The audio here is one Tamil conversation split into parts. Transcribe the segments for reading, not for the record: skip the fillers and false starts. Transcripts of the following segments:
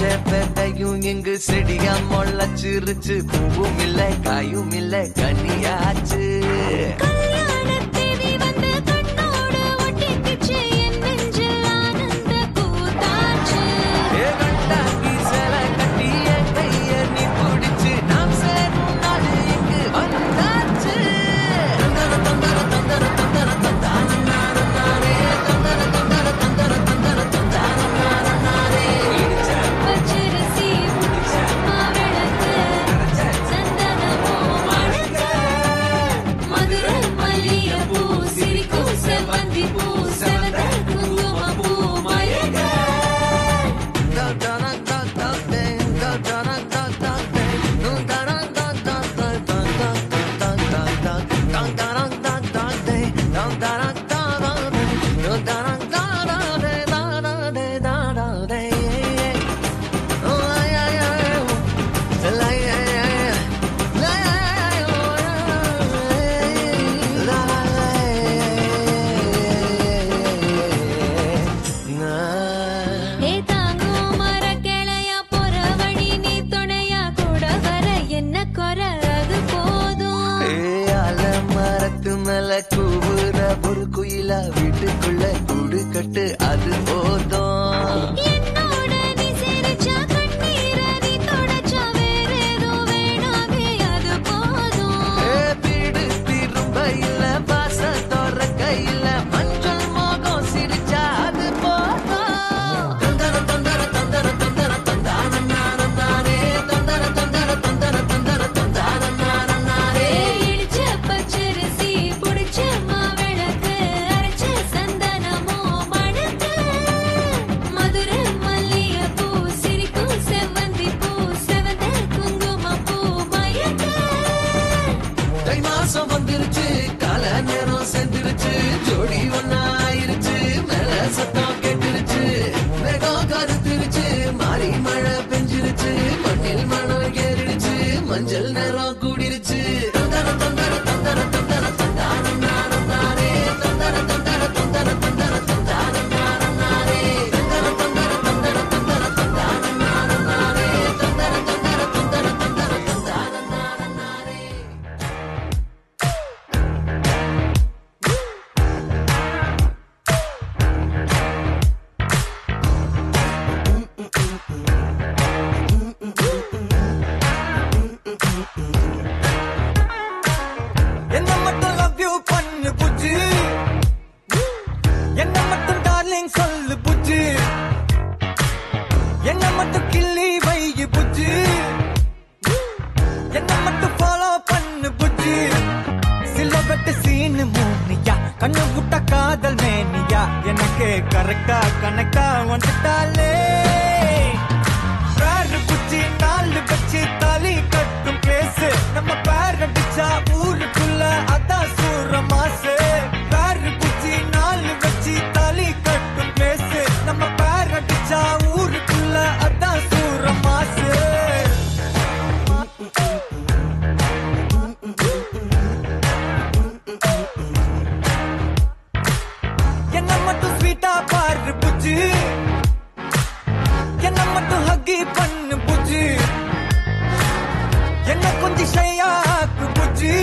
பெத்தையும் இங்கு செடியா முளைச்சிருச்சு. பூவும் இல்ல காயும் இல்ல கனியாச்சு. கூவுற ஒரு குயிலா வீட்டுக்குள்ள கூடு கட்டு அது போதும். வீடு திரும்ப இல்ல பாச தோற கையில மஞ்சள் மோகம் சிரிச்சா அது போதும். தந்தர தந்தர தந்தர தந்தர தந்தான நாரே தந்தர தந்தர தந்தர தந்தர தந்தான நாரே. வந்துருச்சு கால நேரம் செஞ்சிருச்சு. ஜோடி ஒன்னா ஆயிருச்சு மேல சத்தம் கேட்டுருச்சு. மேகம் கருத்துருச்சு மாறி மழை பெஞ்சிருச்சு. மண்ணில் மணம் ஏறிடுச்சு மஞ்சள் நேரம் கூடிருச்சு. தந்தர தந்தர தந்தர தந்தர தந்தான நாரே தந்தர தந்தர தந்தர தந்தர தந்தான நாரே தந்தர தந்தர தந்தர தந்தர தந்தான நாரே தந்தர தந்தர தந்தர தந்தர தந்தான நாரே. என்ன மட்டும் லவ் யூ பண்ணு புஜ்ஜி. என்ன மட்டும் டார்லிங் சொல்லு புஜ்ஜி. என்ன மட்டும் கிள்ளி வையு புஜ்ஜி. என்ன மட்டும் ஃபாலோ பண்ணு புஜ்ஜி. சிலபட்டு சீனு மூனியா கண்ணு விட்ட காதல் மேனியா. எனக்கு கரெக்டா கணக்கா வந்துட்டாலே பேரு புஜ்ஜி. நாலு வச்சு தாலி கட்டும் பேசு நம்ம பேர் அடிச்சா ஊருக்குள்ள அதான் சூற மாசு. பேரு புஜ்ஜி நாலு வச்சு தாலி கட்டும் பேசு நம்ம பேர் அடிச்சா ஊருக்குள்ள அதான் சூற மாசு. என்ன மட்டும் ஸ்வீட்டா பாரு புஜ்ஜி. என்ன மட்டும் ஹக்கி பண்ணு புஜ்ஜி. என்ன கொஞ்சம் ஷையாக்கு புஜ்ஜி.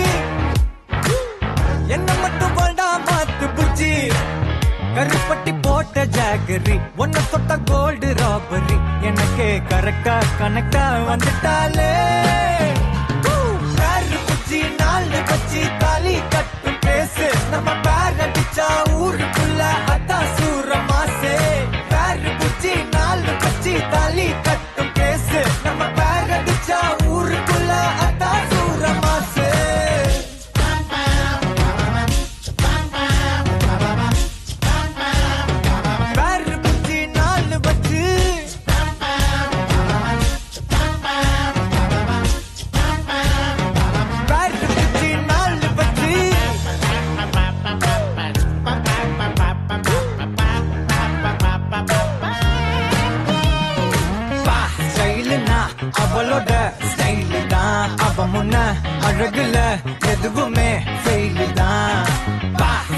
என்ன மட்டும் வேண்டா மாத்து புஜ்ஜி. கருப்பட்டி போட்ட ஜாகரி ஒன்ன தொட்ட கோல்டு ராபரி. எனக்கு கரெக்டா கனெக்டா வந்துட்டாலே பேரு புஜ்ஜி. நாலு வச்சு தாலி கட்டும் பேசு நம்ம பேர் அடிச்சா ஊருக்குள்ள அதான் சூற மாசே. பேரு புஜ்ஜி நாலு வச்சு தாலி கட்டும் பேசு நம்ம பேர் அடிச்சா ஊருக்குள்ள அதான் சூற மாசே. பேரு புஜ்ஜி நாலு வச்சு பேரு புஜ்ஜி நாலு வச்சு. அவளோட ஸ்டைலு தான் அவ முன்ன அழகுல எதுவுமே ஃபெயிலு தான்.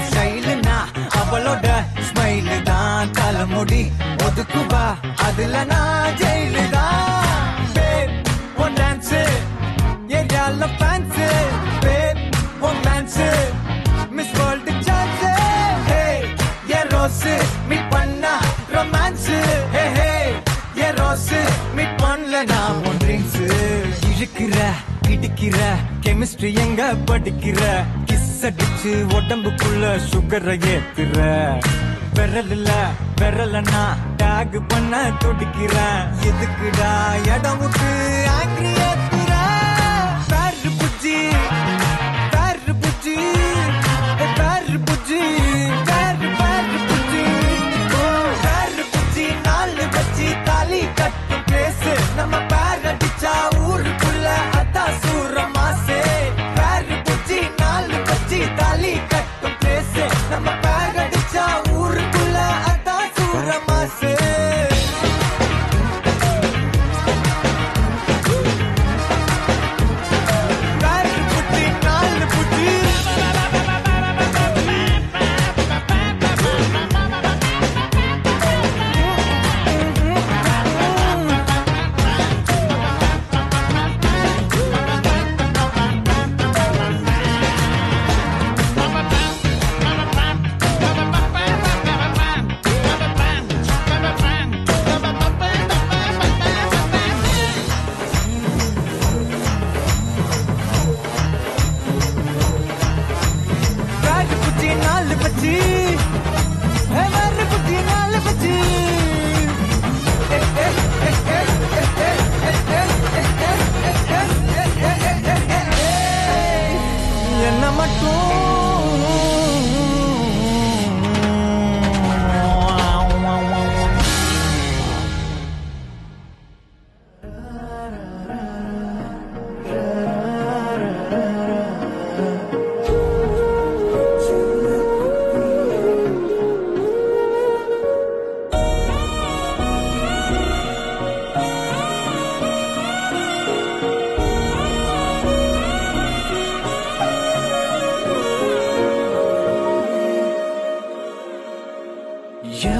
ஸ்டைலுனா அவளோட ஸ்மைலு தான். தலைமுடி ஒதுக்குவா அதுல நான் ஜெயிலு தான். ஃபேன்ஸ் பேப் ரொமான்ஸ் மிஸ் வேர்ல்ட் சான்ஸ் ஹே ஏ ரோஸ் மீட் பண்ணா ரொமான்ஸ் ஹே ஹே ஏ ரோஸ் மீட் பண்ணல நான் ஒன் ட்ரிங்க்ஸ் இழுக்கிற இடிக்கிற கெமிஸ்ட்ரி எங்க படிக்கிற கிஸ் அடிச்சு உடம்புக்குள்ள சுகரை ஏத்துற விரலன்னா டாக் பண்ண துடிக்கிறேன் எதுக்குடா இடம் விட்டு ஆங்கிரி ஏத்துற பேரு புஜ்ஜி பேரு புஜ்ஜி பேரு புஜ்ஜி பேரு புஜ்ஜி பேரு புஜ்ஜி நாலு வச்சி தாலி கட்டும் பேஸ் நம்ம பேர் அடிச்சா ஊருக்குள்ள அத்தா சூர மாசே பேரு புஜ்ஜி நாலு வச்சி தாலி கட்டும் பேஸ் நம்ம பேர் அடிச்சா ஊருக்குள்ள அத்தா சூர மாசே என்ன மட்டும்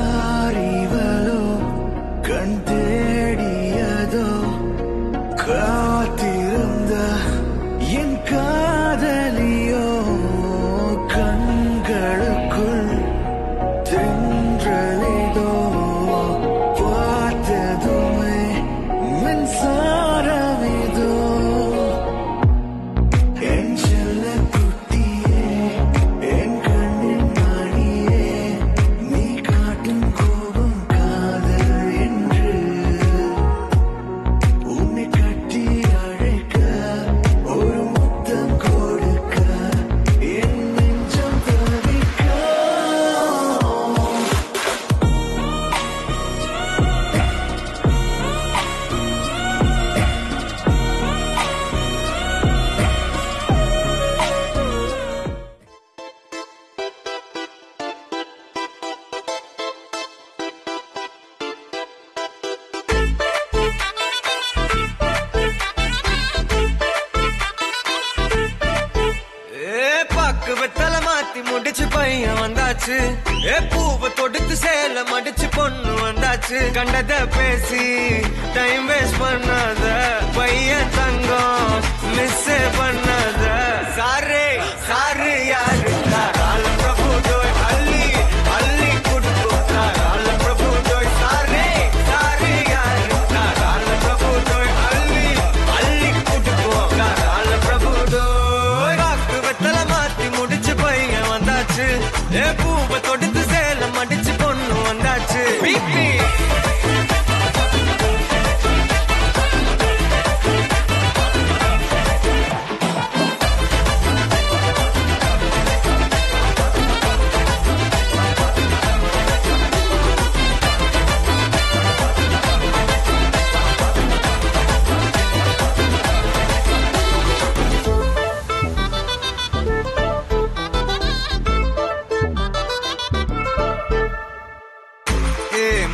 யாரிவளோ கண் தேடியதோ காத்திருந்த என் காதலியோ கண்களுக்குள் தென்றலிதோ பார்த்ததுமே மின்சாரமிதோ என் செல்ல குட்டியே என் கண்ணின் மணியே நீ காட்டும் கோபம் காதல் என்று உன்னை கட்டி அழைக்க ஒரு முத்தம் கொடுக்க என் நெஞ்சம் தவிக்க பாக்கு வெத்தல மாத்தி முடிச்சு பையன் வந்தாச்சு பூவை தொடுத்து சேல மடிச்சு பொண்ணு வந்தாச்சு கண்டத பேசி டைம் வேஸ்ட் பண்ணாத பையன் தங்கம் மிஸ் பண்ணாத சாரே சாரு யாரு கால பிரபு டோய் அள்ளி அள்ளி குடுக்கு கால பிரபு டோய் சாரே சாரு யாரு கால பிரபு டோய் அள்ளி அள்ளி குடுக்கு கால பிரபு டோய் பாக்கு வெத்தல மாத்தி முடிச்சு பையன் வந்தாச்சு பூவை தொடுத்து சேல மடிச்சு பொண்ணு வந்தாச்சு பிபி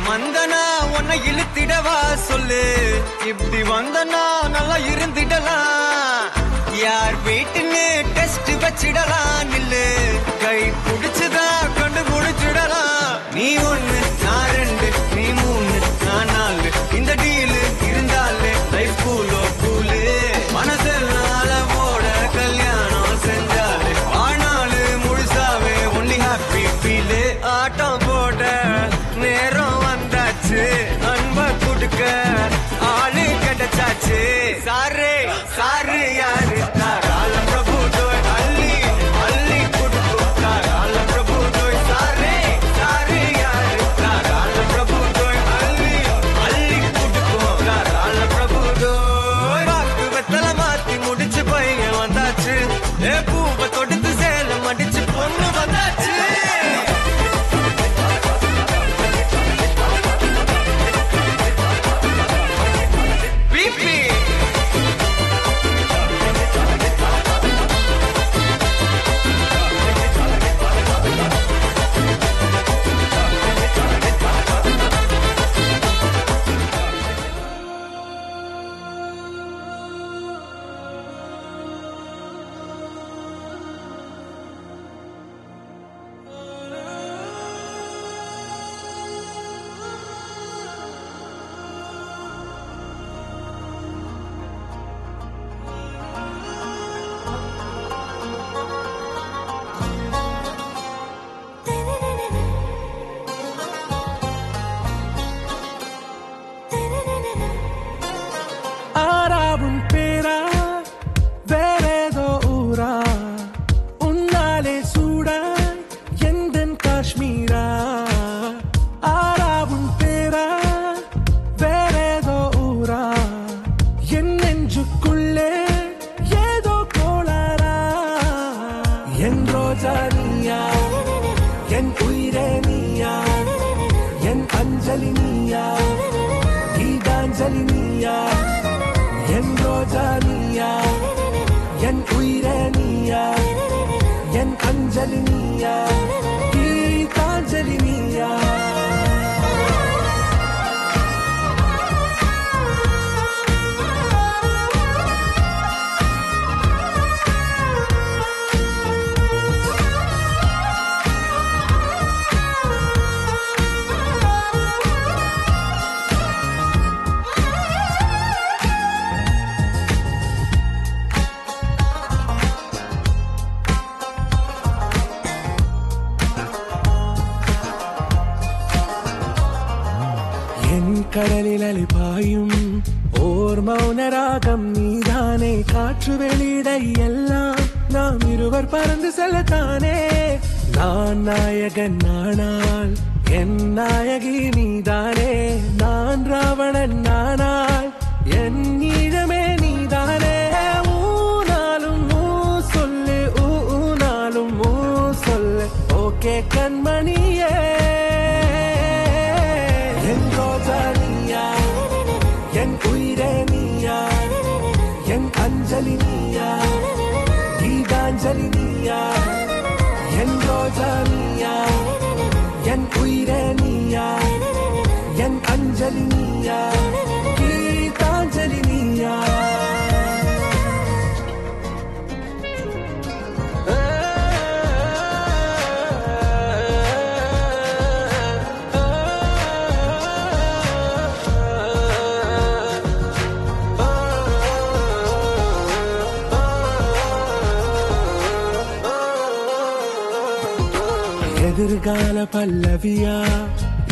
மந்தனா உன்னை இழுத்திடவா சொல்லு இப்படி வந்தனா நல்லா இருந்திடலாம் யார் வீட்டுன்னு டெஸ்ட் வச்சிடலாம் நில்லு கை பிடிச்சுதா கண்டு முடிச்சிடலாம் நீ ஒண்ணு நான் ரெண்டு நீ மூணு நான் நாலு இந்த டீலு இருந்தாலே லைஃப் கூலோ கூலு மனசெல்லாம் அஞ்சலி நீயா என் ரோஜா நீயா என் உயிரே நீயா என் அஞ்சலி நீயா கீதாஞ்சலி நீயா கடலில் அலைபாயும் ஓர் மௌன ராகம் நீதானே காற்று வெளியிட எல்லாம் நாம் இருவர் பறந்து செல்லத்தானே நான் நாயகன் நானால் என் நாயகி நீதானே நான் ராவணன் நானால் என் ஈழமே நீதானே ஊனாலும் ஊ சொல்லு ஊனாலும் ஊ சொல்லு ஓகே கண்மணியே என் ரோஜா நீயா என் உயிரே நீயா என் அஞ்சலி நீயா கீதாஞ்சலி நீயா என் ரோஜா நீயா என் உயிரே நீயா என் அஞ்சலி நீயா கீதாஞ்சலி நீயா எதிர்கால பல்லவியா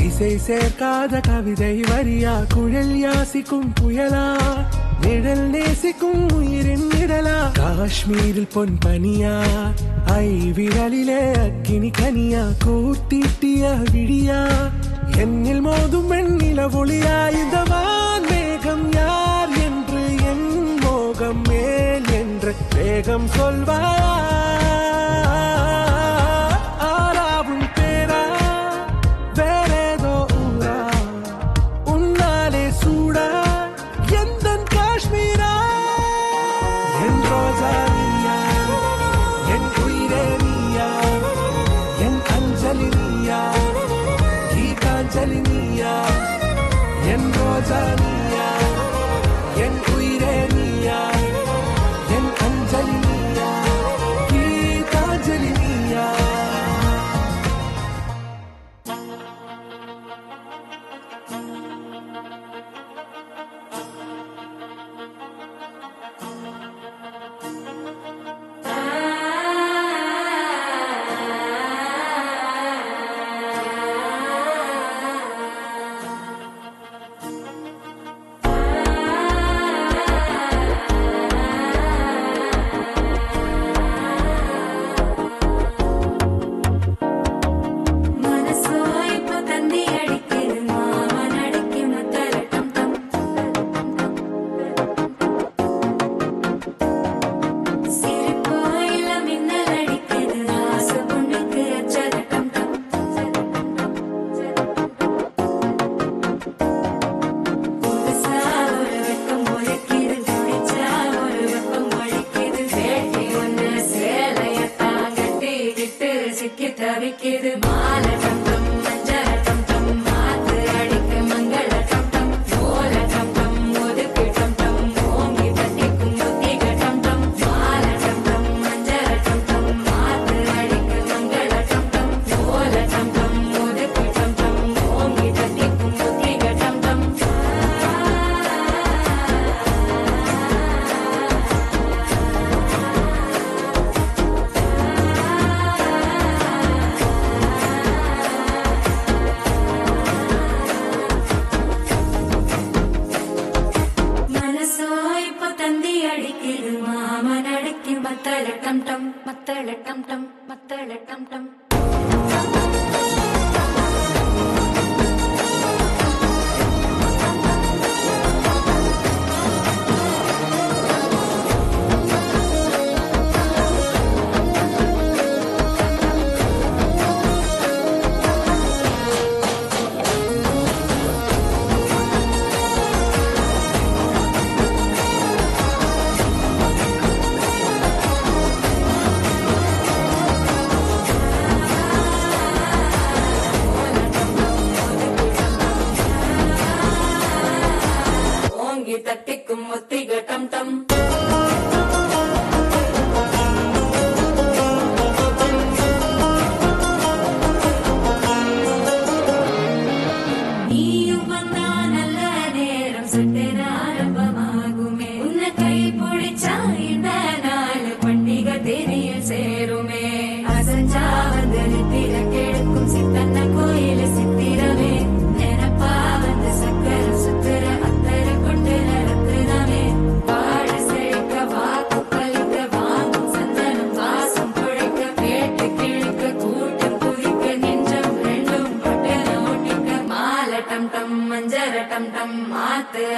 இசை சேர்க்காத கவிதை வரியா குழல் யாசிக்கும் புயலா நிழல் நேசிக்கும் உயிரின் நிழலா காஷ்மீரில் பொன் பனியா ஐ விரலிலே அக்கினி கனியா கூட்டிட்டிய விடியா என்னில் மோதும் வெண்ணில ஒளியா இந்த வான் மேகம் யார் என்று என் மோகம் மேல் என்று வேகம் சொல்வாயா அஞ்சலி நீயா என் ரோஜா நீயா என் உயிரே நீயா என் அஞ்சலி நீயா கீதாஞ்சலி நீயா தவிக்கிது மாலை டம் டம் மஞ்சள் டம் டம் மாத்து அடிக்க மங்கள டம் டம் ஓல டம் டம் ஒதுக்கு டம் டம் ஓங்கி தட்டிக்கும் புத்திக டம் டம் மாலை டம் டம் மஞ்சள் டம் டம் மாத்து அடிக்க மங்கள டம் டம் ஓல டம் டம் ஒதுக்கு டம் டம் ஓங்கி தட்டிக்கும் புத்திக டம் டம் மத்தள டம் டம் மத்தள டம் டம் மத்தள டம் டம் ஓங்கி தட்டிக்கும் ஒத்திக டம் டம்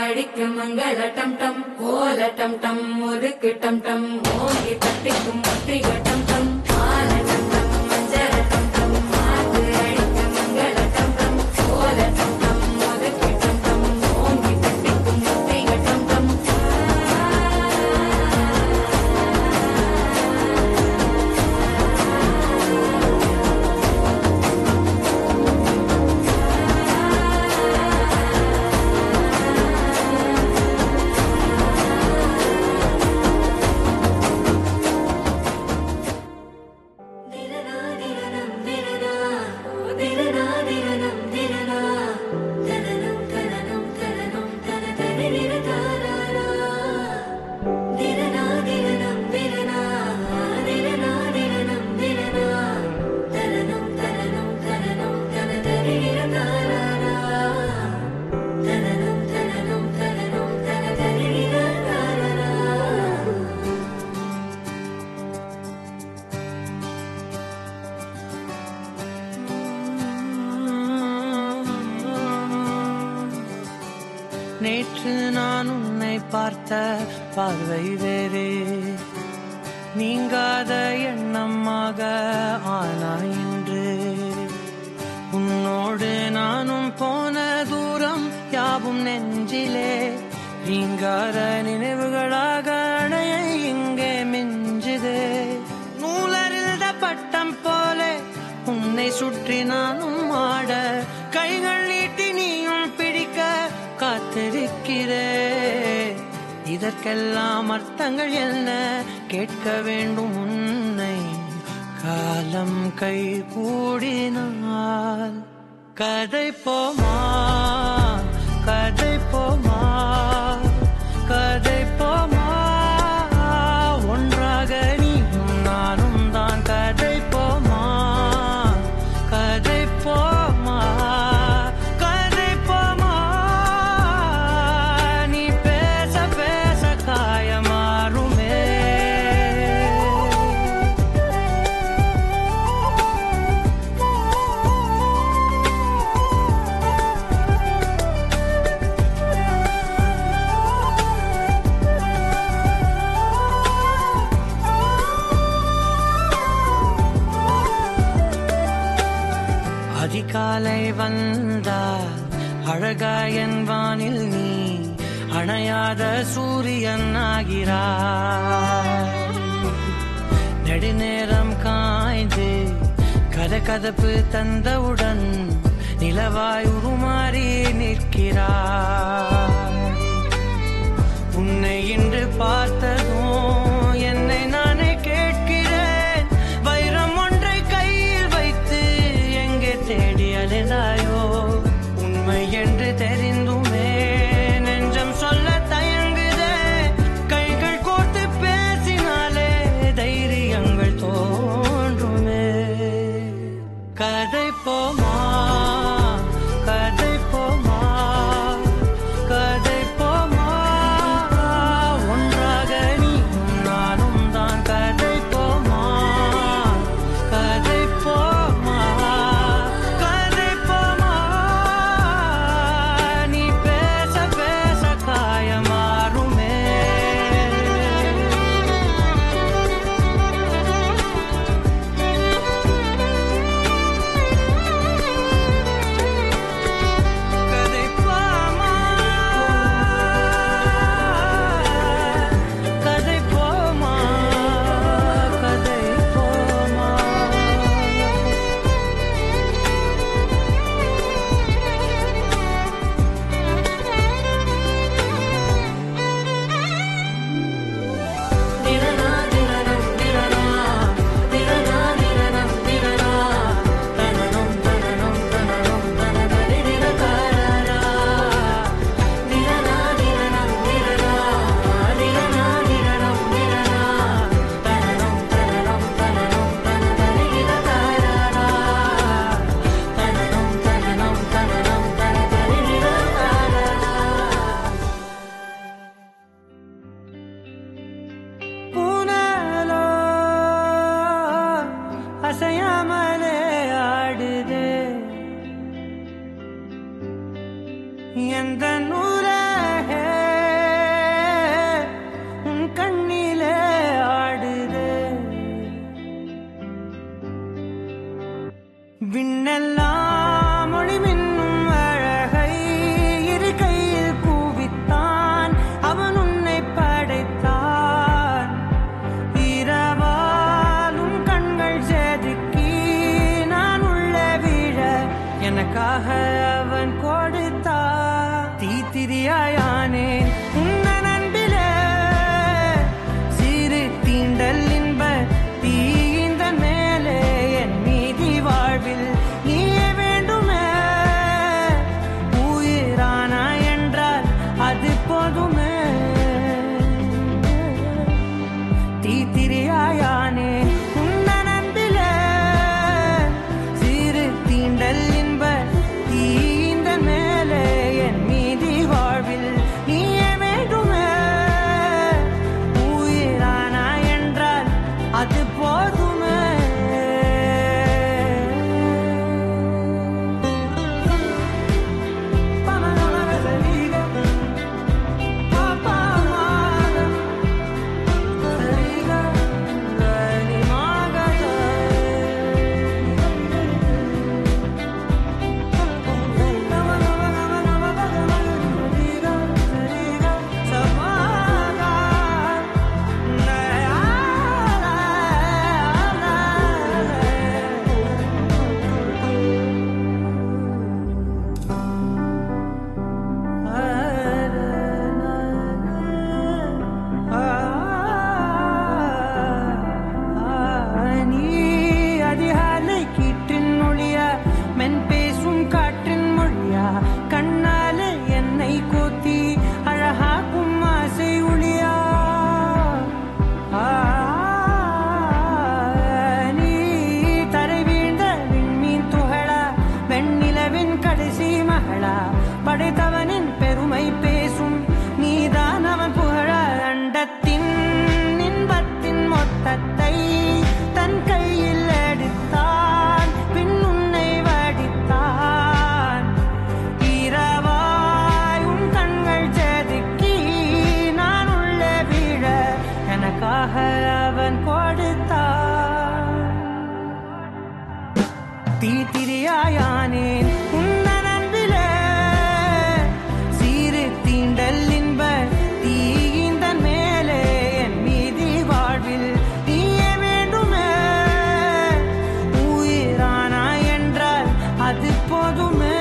அடிக்க மங்கள டம் டம் கோல டம் டம் முறுக்கு டம் டம் ஓங்கி தட்டிக்கும் ஒத்திக டம் டம் மால டம் டம் மஞ்சர டம் டம் மாத்து அடிக்க மங்கள டம் டம் கோல டம் டம் முறுக்கு டம் டம் ஓங்கி தட்டிக்கும் ஒத்திக டம் டம் நேற்று நான் உன்னை பார்த்த பார்வை வேறே நீங்காத எண்ணமாக ஆனாய் இன்று உன்னோடு நானும் போன தூரம் யாவும் நெஞ்சிலே நீங்காத நினைவுகளாக அணைய இங்கே மிஞ்சுதே நூலறிந்த பட்டம் போல உன்னை சுற்றி நானும் ஆட கைகள் நீட்டி நீயும் பிடிக்க காத்திருக்கிறே இதற்கெல்லாம் அர்த்தங்கள் என்ன கேட்க வேண்டும் உன்னை காலம் கை கூடினால் கதை போமா கதை போமா கதை போமா ஒன்றாக நீயும் நானும் தான் கதை போமா கதை போமா அதிகாலை வந்தால் அழகாயன் வானில் நீ அணையாத சூரியன் ஆகிறாய் நெடுநேரம் காய்ந்து கதகதப்பு தந்தவுடன் நிலவாய் உருமாறி நிற்கிறாய் உன்னை இன்று பார்த்ததும் என்னை நானே கேட்கிறேன் வைரம் ஒன்றை கையில் வைத்து எங்கே தேடி அலைந்தாயோ உண்மை என்று தெரிந்துமே நெஞ்சம் சொல்ல தயங்குதே கைகள் கோர்த்து பேசினாலே தைரியங்கள் தோன்றுமே கதை போமா கதை போமா தீத்திரியாயானேன் உன்னன் அன்பிலே சிறு தீண்டல் இன்ப தீந்த மேலே என் மீதி வாழ்வில் நீயே வேண்டுமே உயிரானா என்றால் அது போதுமே தீத்திரியாயானேன் உன்னன் அன்பிலே சிறு தீண்டல் இன்ப தீந்த மேலே என் மீதி வாழ்வில் நீயே வேண்டுமே உயிரானா என்றால் அது போதுமே படைத்தவனின் பெருமை பேசும் நீதான் அவன் புகழ அண்டத்தின் இன்பத்தின் மொத்தத்தை தன் கையில் எடுத்தான் பின் உன்னை வடித்தான் இரவாய் உன் கண்கள் செதுக்கி நான் உள்ளே விழ எனக்காக அவன் கொடுத்தான் தீத்திரியாயானேன் உன்னன் அன்பிலே சிறு தீண்டல் இன்ப தீந்த மேலே என் மீதி வாழ்வில் நீயே வேண்டுமே உயிரானா என்றால் அது போதுமே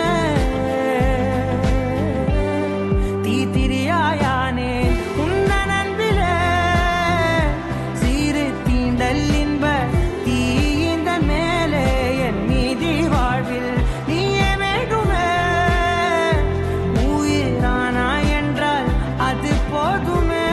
தீத்திரியாயானேன் உன்னன் அன்பிலே சிறு தீண்டல் இன்ப தீந்த மேலே என் மீதி வாழ்வில் நீயே வேண்டுமே உயிரானா என்றால் அது போதுமே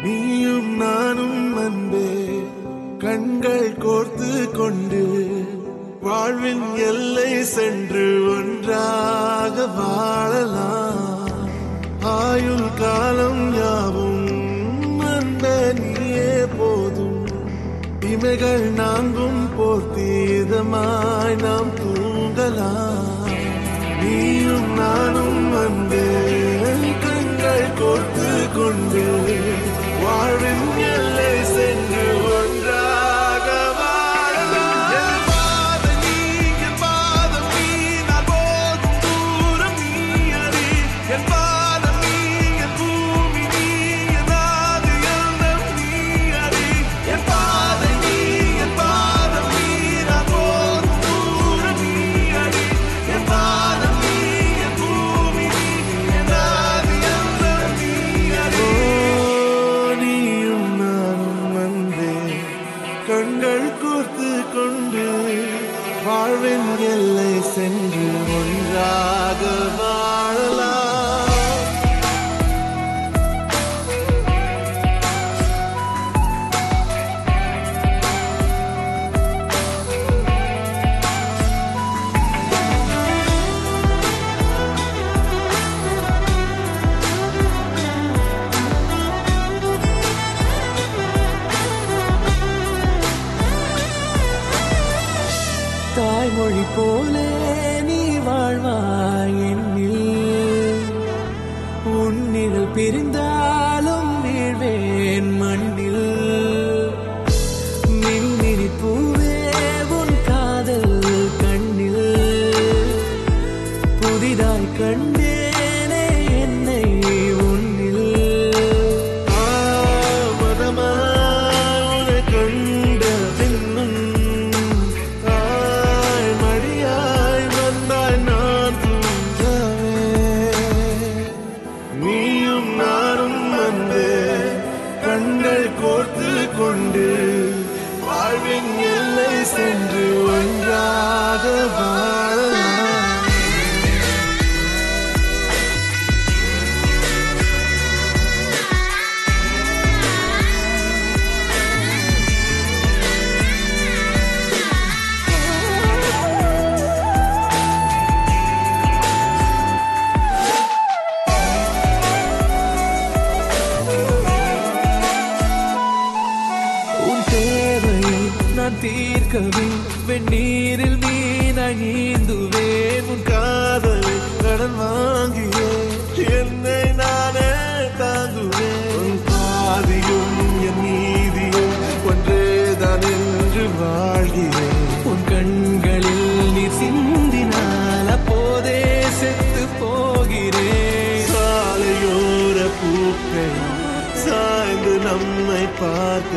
நீயும் நானும் அன்பே கண்கள் கோர்த்து கொண்டு வாழ்வின் எல்லை சென்று ஒன்றாக வாழலாம் ஆயுள் காலம் யாவும் அந்த நீயே போதும் இமைகள் நான்கும் போர்த்தீதமாய் நாம் தூங்கலாம் நீயும் நானும் அன்பே கண்கள் கோர்த்து கொண்டு வாழ்வின் எல்லை சென்று ஒன்றாக வாழலாம் என் பாதம் நீ நான் போகும் தூரம் நீ அறி என் பாதம் நீ என் பூமி நீ என் ஆதி எண்ணம் நீ அறி என் பாதம் நீ நான் போகும் தூரம் நீ அறி என் பாதம் நீ என் பூமி நீ என் ஆதி எண்ணம் நீ கண்கள் கோர்த்து கொண்டு வாழ்வின் எல்லை சென்று ஒன்றாக வாழலாம். தாய்மொழி போலே நீ வாழ்வாய் என்னில், உன்னில் பிரிந்தாலும் வீழ்வேன் மண்ணில். மின்மினி பூவே உன் காதல் கண்ணில், புதிதாய் கண்டேனே என்னை உன்னில். மதமாய் கண்ட பின்னும் மடியாய் வந்தாய் நான் தூங்கவே. நீயும் நானும் வந்து கண்கள் கோர்த்து கொண்டு வாழ்வின் எல்லை சென்று ஒன்றாக வாழலாம். உன் தேவையை நான் தீர்க்கவே வெந்நீரில் மீனாய் நீந்துவேன். உன் காதலை கடன் வாங்கியே என்னை நானே தாங்குவேன். உன் பாதியும் என் நீதியும் ஒன்றேதான் என்று வாழ்கிறேன். உன் கண்களில் நீ சிந்தினால் அப்போதே செத்து போகிறேன். சாலையோர பூக்கள் சாய்ந்து நம்மை பார்க்க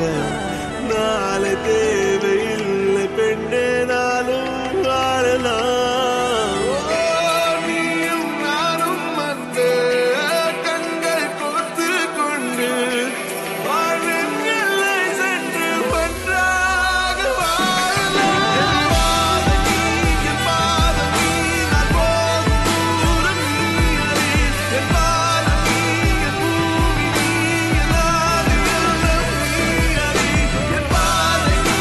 நாளை தேவையில்லை பெண்ணே, நாளும் வாழலாம். நீயும் நானும் வந்து கண்கள் கோர்த்து கொண்டு வாழ்வின் எல்லை சென்று ஒன்றாக வாழலாம். என் பாதம் நீ, நான் போகும் தூரம் நீ அறி. என் பாதம் நீ, என் பூமி நீ, என் ஆதி எல்லாம் நீ அறி. என் பாதை நீ,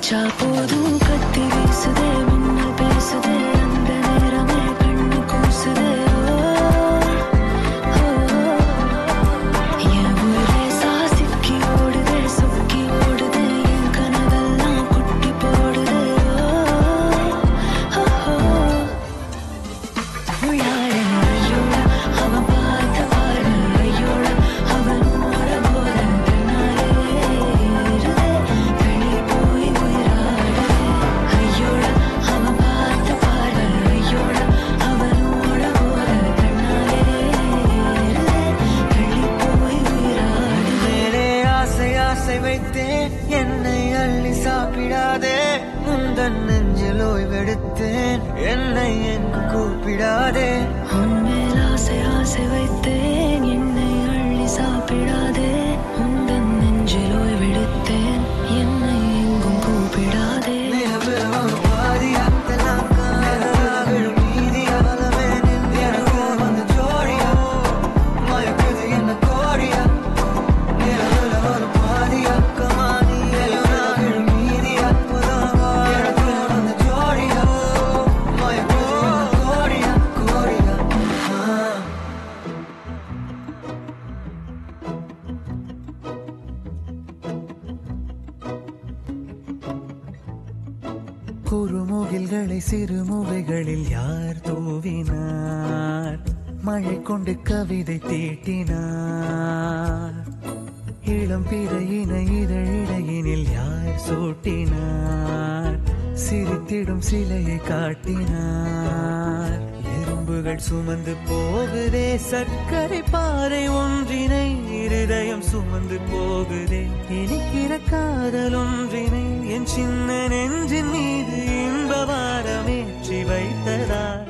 நினைச்சா போதும் கத்தி வீசுதே மின்னல் பேசுதே அந்த நேரமே கண்ணு கூசுதே என் ஊரே சாசிக்கி ஓடுதே சொக்கி ஓடுதே என் கனவெல்லாம் குட்டி போடுதே ஐயோட அவன் பார்த்த பாரு ஐயோட அவனோட போற கண்ணாலே ஏறுதே வெளி போய் உயிராடுதே ஐயோட அவன் பார்த்த பாரு ஐயோட அவனோட போற கண்ணாலே ஏறுதே வெளி போய் உயிராடுதே மேலே ஆசை ஆசை வைத்தேன் என்னை அள்ளி சாப்பிடாதே முந்தன் நெஞ்சில் ஓய்வெடுத்தேன் என்னை எங்கு கூப்பிடாதே உன்மேல் ஆசை ஆசை வைத்தேன் என்னை அள்ளி சாப்பிடாதே உந்தன் நெஞ்சில் ஓய்வெடுத்தேன் என்னை எங்கும் கூப்பிடாதே குறுமுகில்களை சிறுமுகைகளில் யார் தூவினார் மழை கொண்டு கவிதை தீட்டினார் இளம் பிறையினை இதழிடையினில் யார் சூட்டினார் சிரித்திடும் சிலையை காட்டினார் எறும்புகள் சுமந்து போகுதே சர்க்கரை பாறை ஒன்றினை இருதயம் சுமந்து போகுதே இனிக்கிற காதல் ஒன்றினை என் சின்ன நெஞ்சின் மீது இன்ப வாரமேற்றி வைத்ததார்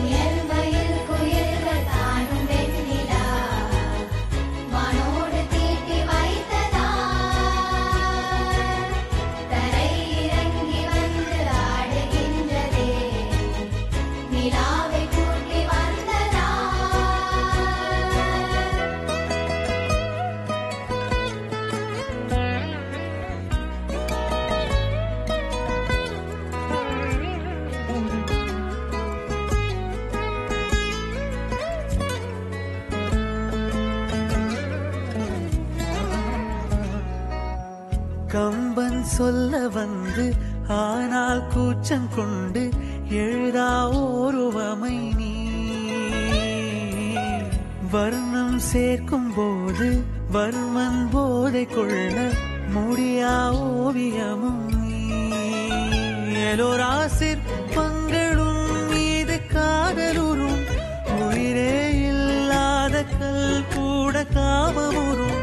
உயர்வயில் குயில்கள் தானும் வெண்ணிலா வானோடு தீட்டி வைத்ததார் தரை இறங்கி வந்து ஆடுகின்றதே நிலாவை கூட்டி வந்ததார் கம்பன் சொல்ல வந்து ஆனால் கூச்சம் கொண்டு எழுதா ஓருவமை நீ வர்ணம் சேர்க்கும் போது வர்மன் போதை கொள்ள முடியா ஓவியமும் நீ எலோரா சிற்பங்களும் மீது காதலுறும் உயிரே இல்லாத கல் கூட காமமுறும்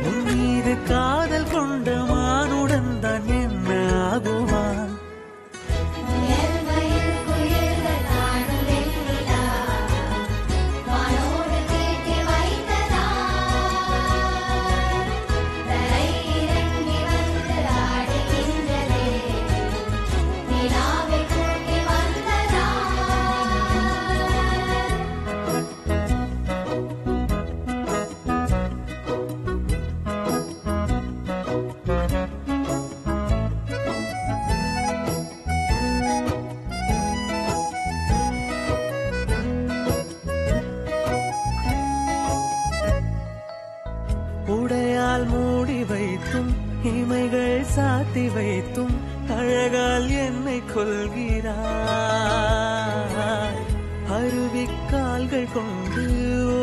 உன் மீது காதல் கொண்ட மானுடன் தான் என்ன ஆகுவான் உயர்வயில் குயில்கள் தானும் வெண்ணிலா வானோடு தீட்டி வைத்ததார் தரை இறங்கி வந்து ஆடுகின்றதே நிலாவை கூட்டி வந்ததார் உடையால் மூடி வைத்தும் இமைகள் சாத்தி வைத்தும் அழகால் என்னை கொள்கிறாய் அருவிக்கால்கள் கொண்டு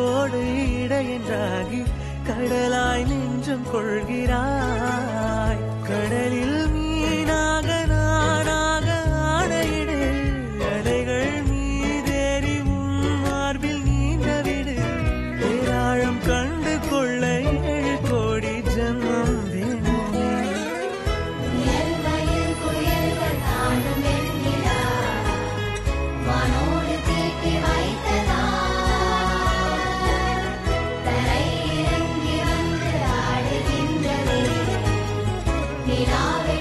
ஓடு இடையென்றாகி கடலாய் நெஞ்சம் கொள்கிறாய் கடலில் மீனாக நானாக ஆடையிடு அலைகள் மீதேறி உன் மார்பில் நீந்தவிடு ஏராழம் கண்டு கொள்ள 7 கோடி ஜன்மம் வேணுமே உயர்வயில் குயில்கள் தானும் வெண்ணிலா வானோடு தீட்டி வைத்ததார் தரை இறங்கி வந்து ஆடுகின்றதே நிலாவை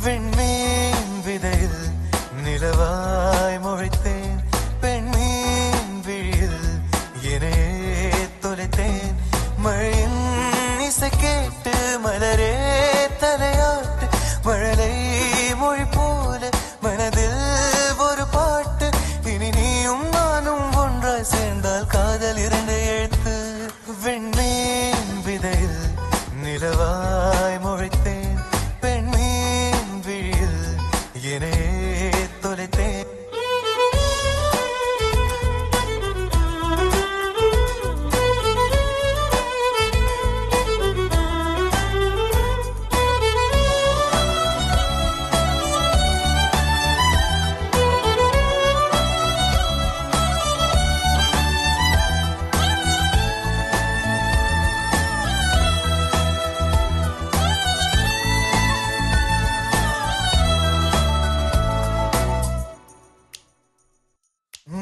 விண்மீன் விதையில் நிலவாய் முளைத்தேன் பெண்மீன் விழியில் என்னையே தொலைத்தேன் மழையின் இசை கேட்டு மலரே தலையாட்டு மழலை மொழி போல மனதில் ஒரு பாட்டு இனி நீயும் நானும் ஒன்றாய் சேர்ந்தால் காதல் இரண்டு எழுத்து விண்மீன் விதையில் நிலவாய் முளைத்தேன் பெண்மீன் விழியில் என்னையே தொலைத்தேன்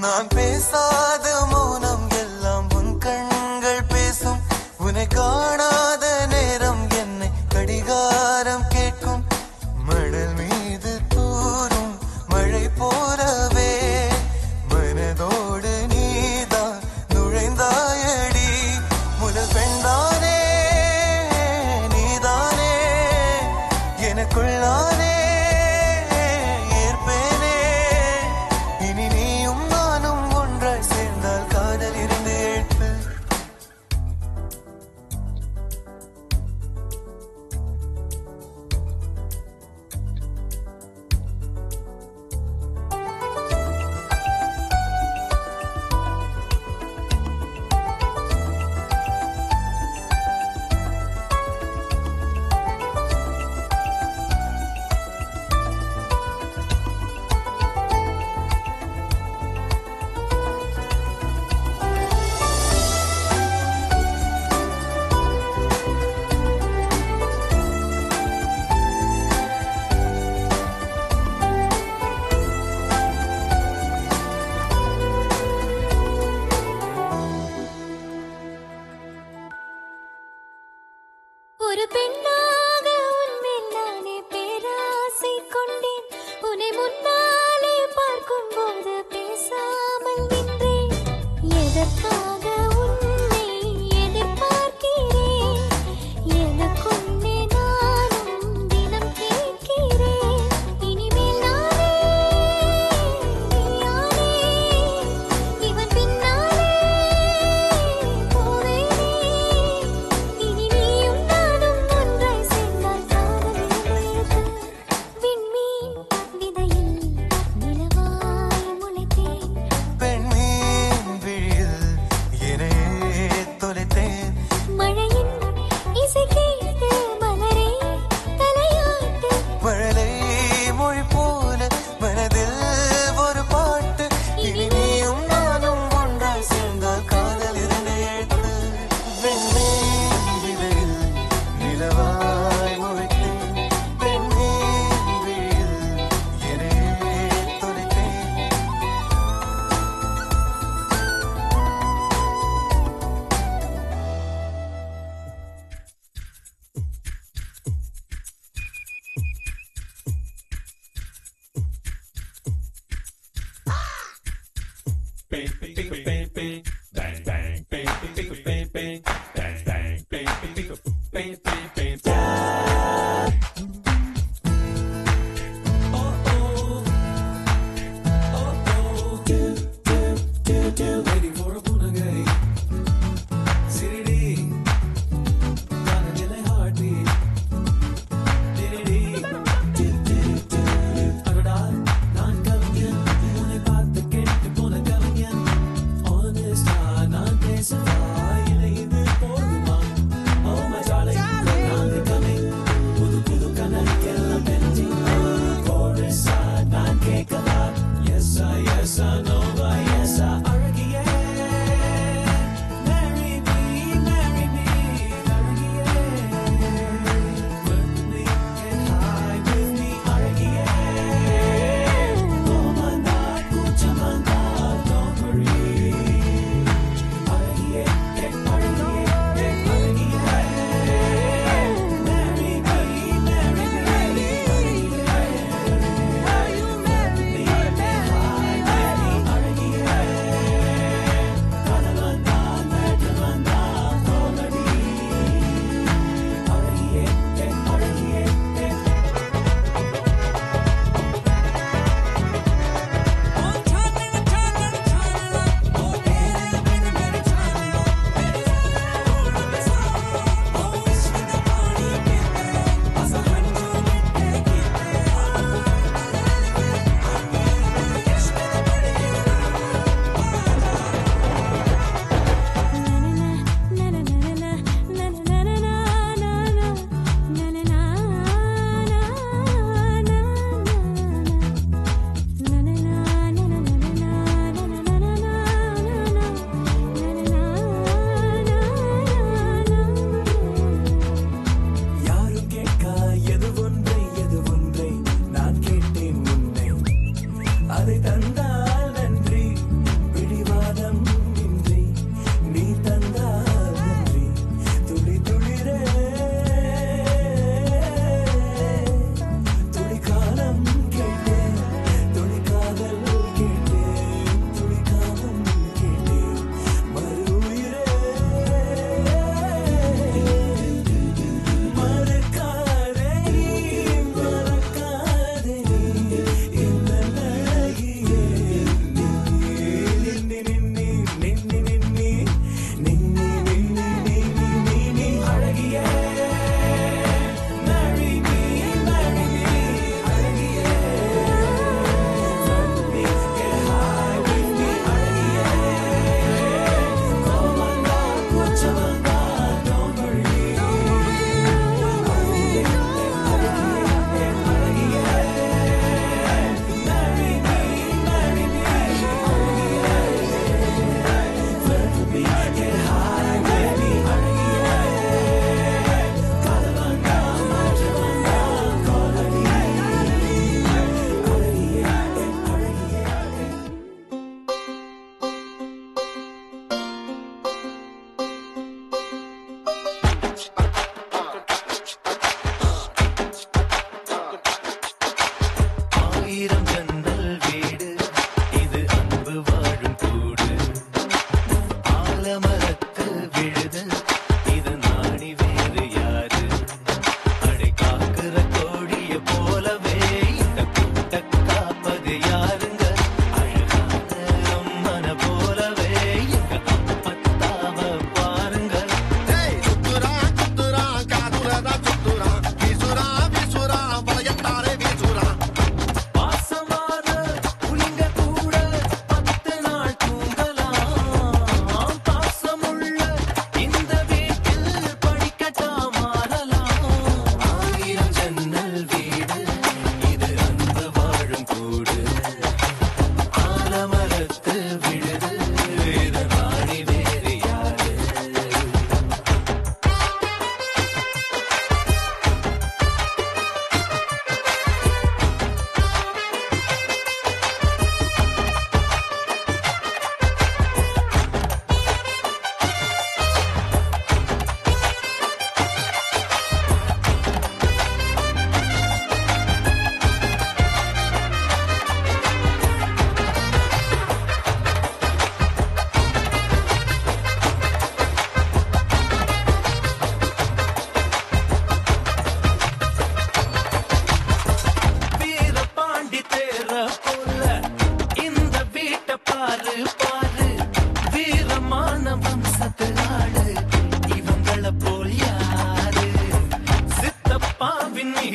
நான் பேசாத மௌனம் எல்லாம் உன் கண்கள் பேசும் உன்னை காணாத நேரம் என்னை கடிகாரம் கேட்கும் மணல் மீது தூரும் மழை போலவே மனதோடு நீதான் நுழைந்தாயடி முதல் பெண்தானே நீதானே எனக்குள்ளானே ஒரு பெண்ணாக உன்மேல் நானே பேராசை கொண்டேன் உன்னை முன்னாலே பார்க்கும் போது பேசாமல் நின்றேன் எதற்காக உன்னை எதிர்பார்க்கிறேன் எனக்குள்ளே நானும் தினம் கேட்கிறேன் இனிமேல் நானே நீயானே இவன் பின்னாலே போவேனே இனி நீயும் நானும் ஒன்றாய் சேர்ந்தால் காதல் எழுத்து விண்மீன் விதையில் நிலவாய் முளைத்தேன் பெண்மீன் விழியில் என்னையே தொலைத்தேன் மழையின் இசை கேட்டு மலரே தலையாட்டு மழலை மொழி போல மனதில் ஒரு பாட்டு இனி நீயும் நானும் ஒன்றாய் சேர்ந்தால் காதல் இரண்டு எழுத்து வெண்மீன் விதையில் நிலவாய் முளைத்தேன் பெண்மீன் விழியில் என்னையே தொலைத்தேன் நான் கவிஞன் உன்னை பார்த்து கேட்டு போன கவிஞன்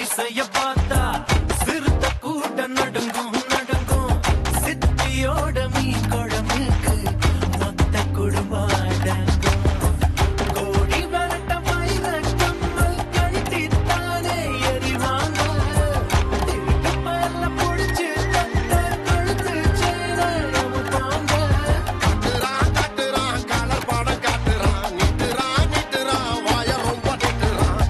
மீசைய பார்த்தா சிறுத்த கூட நடுங்கும் நடுங்கும் சித்தியோட மீன் குழம்புக்கு மொத்த குடும்பம் அடங்கும் கோடி வரட்ட மயில கம்மல் கழட்டித்தானே எரிவாங்க திருட்டு பல்ல பொடிச்சு தட்ட கழுத்து சேர அமுப்பாங்க கட்டுறான் கலர் படம் காட்டுறான் நிட்டுறான் வாய ரொம்ப நிட்டுறான்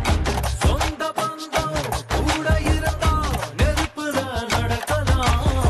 சொந்த பந்தம் கூட இருந்தா நெருப்புல நடக்கலாம்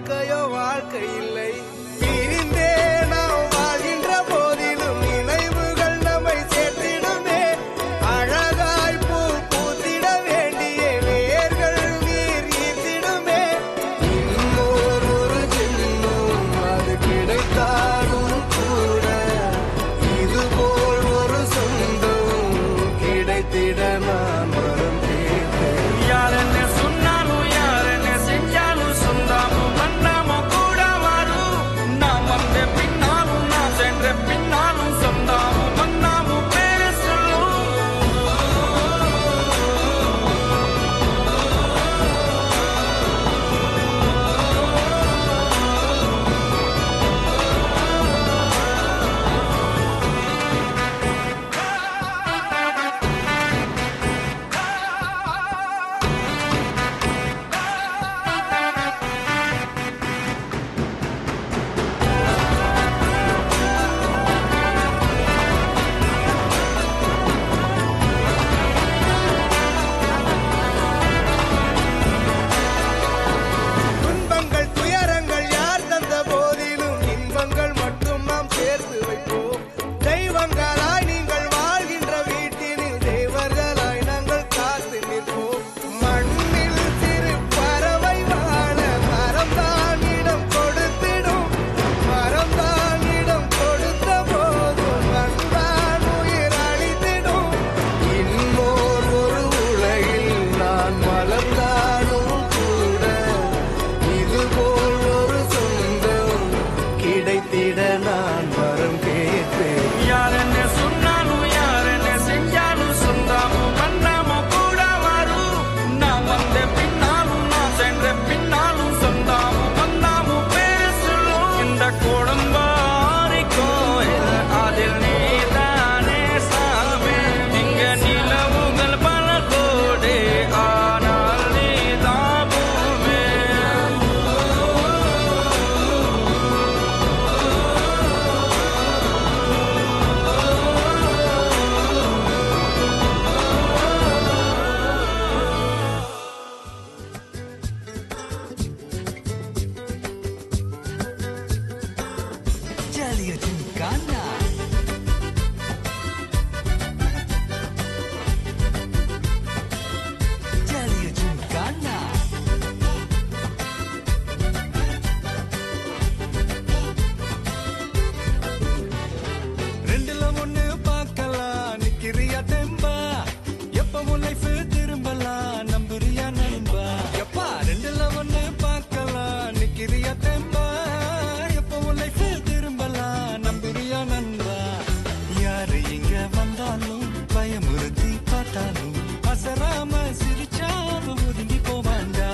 வாழ்க்கையோ வாழ்க்கை இல்லை. பிரிந்தே நாம் வாழ்கின்ற போதிலும் நினைவுகள் நம்மை சேர்த்திடுமே. அழகாய் பூ பூத்திட வேண்டிய வேர்கள் நீர் ஈர்த்திடுமே. இன்னொரு ஒரு ஜென்மம் அது கிடைத்தாலும் கூட இதுபோல் ஒரு சொந்தம் கிடைத்திட நான் வரம் கேட்டேன். யார் என்ன சொன்னாலும் யார் என்ன செஞ்சாலும் சொந்தாமும் மன்னாமும் கூட வரும். நான் வந்த பின்னாலும் நான் சென்ற பின்னாலும் சொந்தாமும் மன்னாமும் பேர சொல்லும். துன்பங்கள் துயரங்கள் யார் தந்த போதிலும் இன்பங்கள் மட்டும் நாம் சேர்த்து வைப்போம். தெய்வங்களாய் நீங்கள் வாழ்கின்ற வீட்டினில் தேவர்களாய் நாங்கள் காத்து நிற்போம். மண்ணில் சிறு பறவை வாழ மரம்தான் இடம் கொடுத்திடும். மரம்தான் இடம் கொடுத்த போதும் மண்தான் உயிர் அளித்திடும். இன்னோர் ஒரு உலகில் நான் மலர்ந்தாலும் கூட இதுபோல் ஒரு சொந்தம் கிடைத்திட நான் வரம் கேட்பேன். யார் என்ன சொன்னாலும் யார் என்ன செஞ்சாலும் சொந்தாமும் மன்னாமும் கூட வரும். நான் வந்த பின்னாலும் நான் சென்ற பின்னாலும் சொந்தாமும் மன்னாமும் பேர சொல்லும். இந்த குடும்பாரி கோயில் அதில் நீதானே சாமி. இங்க நிலவுகள் பல கோடி ஆனால் நீதான் பூமி. Jaliya Gymkhana. Jaliya Gymkhana. ரெண்டுல ஒண்ணு பார்க்கலாம் நிக்கிறியா தெம்பா. எப்பவும் லைஃப் திரும்பலாம் நம்புறியா நண்பா. எப்பா ரெண்டுல ஒண்ணு பார்க்கலாம் நிக்கிறியா தெம்பா. எப்பவும் லைஃப் திரும்பலாம் நம்புறியா நண்பா. யாரு இங்க வந்தாலும் பயமுறுத்தி பார்த்தாலும் அசராம சிரிச்சாலும் ஒதுங்கி போவாண்டா.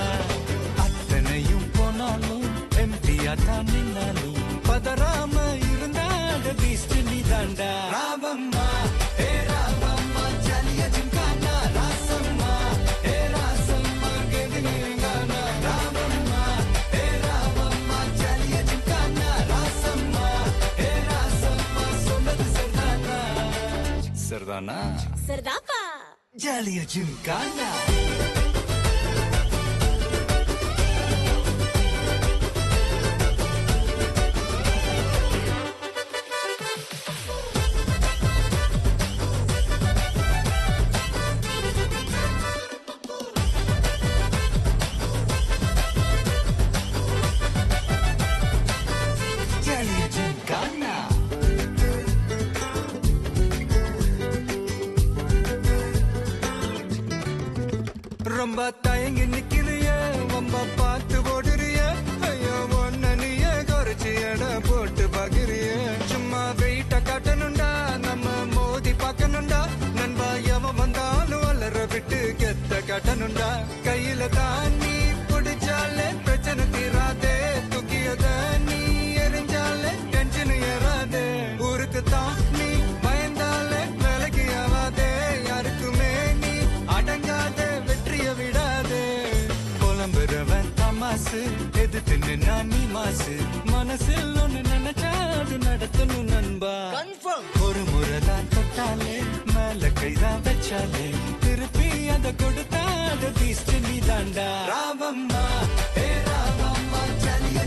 அத்தனையும் போனாலும் எம்டியா தான் நின்னாலும் பதறாம இருந்தாட பீஸ்ட் நீ தாண்டா. ராவம்மா ஏ ராவம்மா ஜலிய ஜிம்கானா. ராசம்மா ஏ ராசம்மா கெதினிங்கானா. ராவம்மா ஏ ராவம்மா ஜலிய ஜிம்கானா. ராசம்மா ஏ ராசம்மா சொன்னது சரிதானா. சரிதானா सरदापा ஜலிய ஜிம்கானா. Jaliya Gymkhana. ரொம்ப தயங்கி நிக்கிறிய ரொம்ப பார்த்து ஓடுறிய. ஐயோ ஒன்ன நீய குறைச்சி எடை போட்டு பாக்குறிய. சும்மா வெயிட்ட காட்டணும்டா நம்ம மோதி பார்க்கணும்டா. நண்பா எவன் வந்தாலும் வளர விட்டு கெத்த காட்டணும்டா. கையில தானி பிடிச்சாலே பிரச்சனை தீராதே. தூக்கியத நீ எரிஞ்சாலே டென்ஷன் ஏறாதே. ஊருக்கு தான் நீ பயந்தாலே வேலைக்கு ஆவாதே. யாருக்குமே நீ அடங்காத வெற்றிய விடாதே. புலம்புறவன் தமாசு எதிர்த்து நின்னா நீ மாசு. மனசில் ஒண்ணு நினைச்சா அது நடத்தணும் நண்பா. ஒரு முறை தான் தொட்டாலே மேல கைதான் வச்சாலே திருப்பி அத கொடுத்தா அது பீஸ்ட் நீ தாண்டா. ராவம்மா ஏ ராவம்மா ஜலிய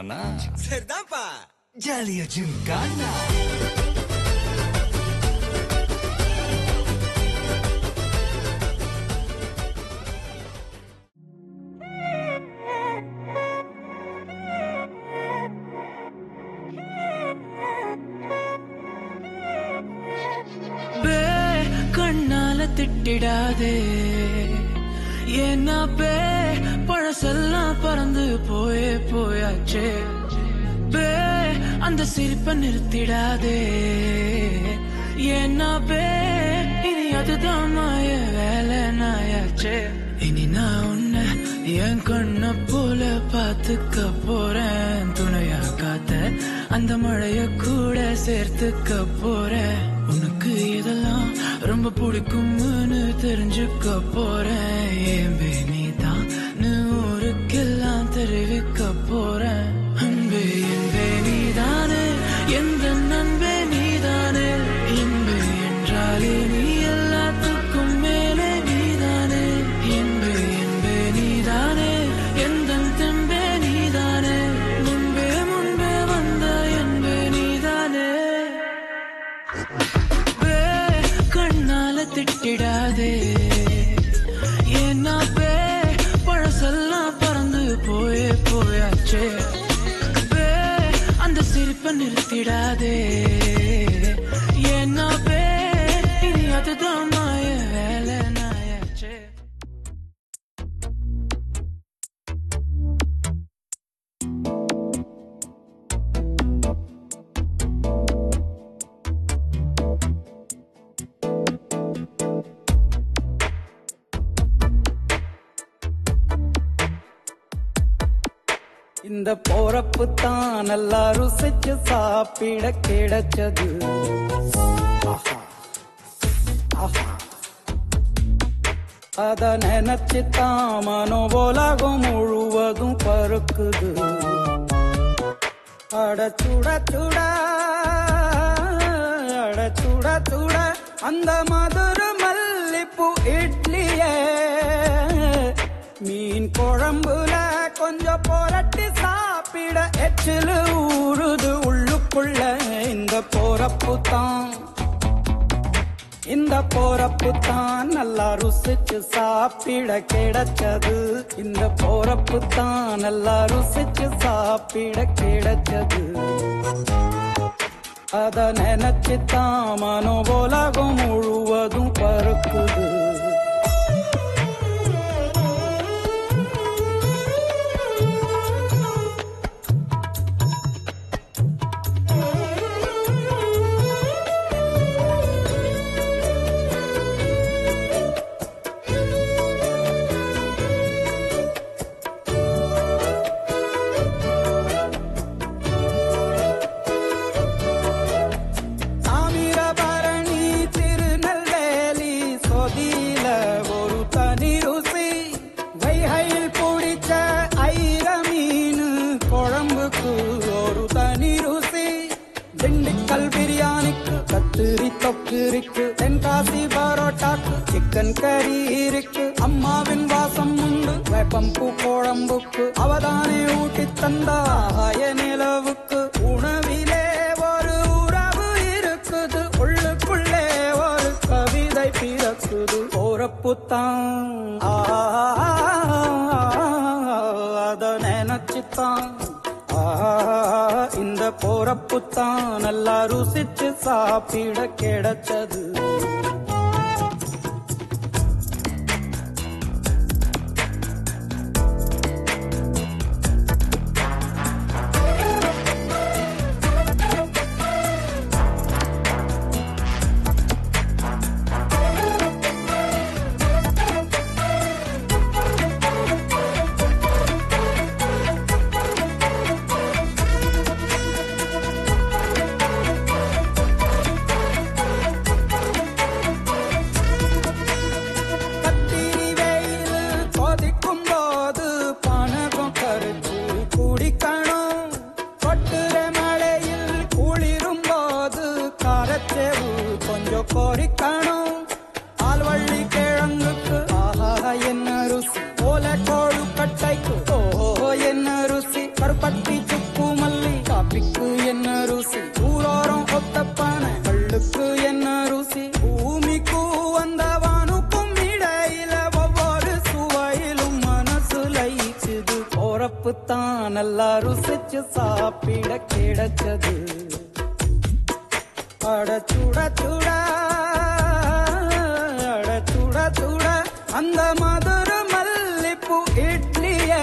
பண்ணலாம்னா சரிதான்ப்பா ஜாலியா ஜிம்கானா கண்ணால திட்டிடாதே ஏன்னா பே பழசெல்லாம் பறந்து போயாச்சே பே அந்த சிரிப்பை நிறுத்திடாதே ஏன்னா பே இனி அதுதான் மாய வேலை நாயாச்சே இனி நான் உன்னை என் கண்ண போல பாத்துக்க போறேன் துணையா காத்த அந்த மழைய கூட சேர்த்துக்க போறேன் உனக்கு இதெல்லாம் ரொம்ப பிடிக்கும்னு தெரிஞ்சுக்க போறேன் ஏம்பே நீதான் ஊருக்கெல்லாம் தெரிவிக்க போறேன் அன்பே என்பே நீதானே எந்த நண்பே நீதானே என்பே என்றாலே நீ எல்லாத்துக்கும் மேலே நீதானே என்பே என்பே நீதானே எந்த தெம்பே நீதானே முன்பே முன்பே வந்த என்பே நீதானே கண்ணால திட்டிடாதே ஏன்னா பே பழசெல்லாம் பறந்து போயாச்சே பே அந்த சிரிப்பை நிறுத்திடாதே ஏன்னா பே இனி அதுதான் மாய வேலை நாயாச்சே இந்த போறப்பு தான் நல்லா ருசிச்சு சாப்பிட கிடைச்சது அத நினைச்சுதான் மனோபோலகம் முழுவதும் பருக்குது அட சுட சுட அட சுட சுட அந்த மதுரை மல்லிப்பூ இட்லியே மீன் குழம்புல கொஞ்சம் புரட்டி சாப்பிட எச்சிலு ஊறுது உள்ளுக்குள்ள இந்த போறப்பு தான் நல்லா ருசிச்சு சாப்பிட கிடைச்சது இந்த போறப்பு தான் நல்லா ருசிச்சு சாப்பிட கிடைச்சது அத நினைச்சுதான் மனோபோலகம் முழுவதும் பருக்குது இருக்கு தென்காசி பரோட்டாக்கு சிக்கன் கறி இருக்கு அம்மாவின் வாசம் உண்டு வேப்பம்பூ குழம்புக்கு அவதானே ஊட்டி தந்தா நிலவுக்கு உணவிலே ஒரு உறவு இருக்குது உள்ளுக்குள்ளே ஒரு கவிதை பிறக்குது போறப்புத்தான் அத நினைச்சுத்தான் இந்த போறப்புத்தான் நல்லா ருசிச்சு சாப்பிட கிடைச்சது நல்லா ருசிச்சு சாப்பிட கிடைச்சது. அட சுட சுட அட சுட சுட அந்த மதுர மல்லிப்பூ இட்லியே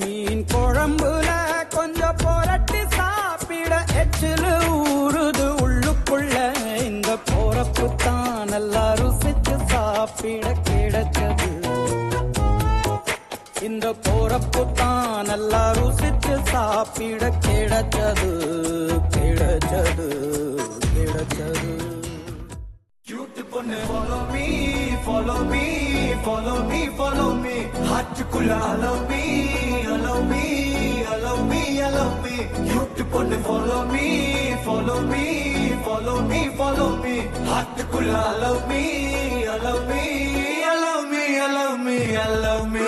மீன் குழம்புல கொஞ்சம் புரட்டி சாப்பிட எச்சிலு ஊறுது உள்ளுக்குள்ள. இந்த போறப்பு தான் நல்லா ருசிச்சு சாப்பிட கிடைச்சது. இந்த போறப்பு தான் நல்லா ருசிச்சு சாப்பிட கிடைச்சது கிடைச்சது கிடைச்சது. Cute பொண்ணு follow me, follow me, follow me, follow me. ஹார்ட்டுக்குள்ள allow me, allow me, allow me, allow me. Cute பொண்ணு follow me, follow me, follow me, follow me. ஹார்ட்டுக்குள்ள allow me, allow me, allow me, allow me, allow me.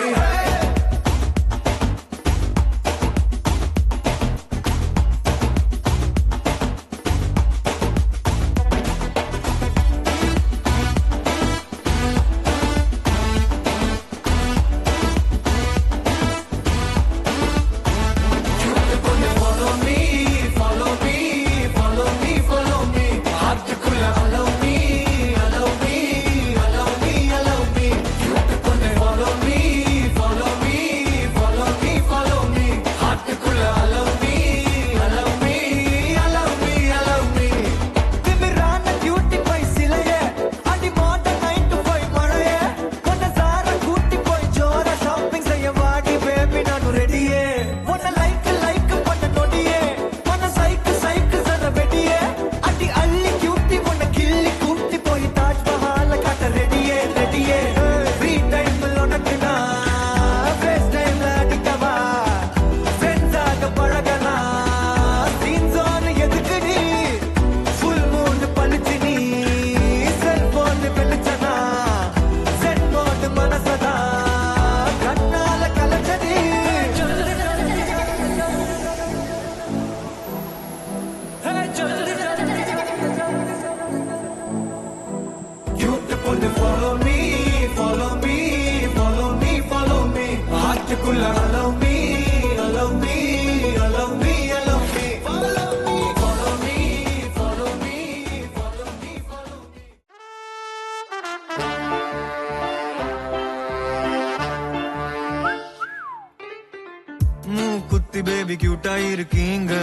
மூக்குத்தி பேபி கியூட்டா இருக்கீங்க,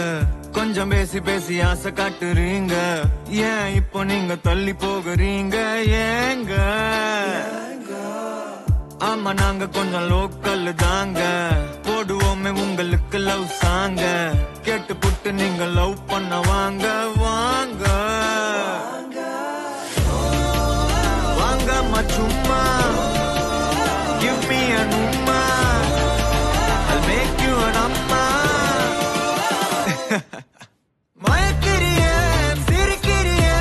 கொஞ்சம் பேசி பேசி ஆசை காட்டுறீங்க. ஏன் இப்போ நீங்க தள்ளி போகிறீங்க ஏங்க? ஆமா நாங்க கொஞ்சம் லோக்கல் தாங்க, போடுவோமே உங்களுக்கு லவ் சாங்க. கேட்டு புட்டு நீங்க லவ் பண்ண வாங்க வாங்க வாங்க சும்மா. Give me a numma, I'll make you an amma. மயக்கிறியே சிரிக்கிறியே,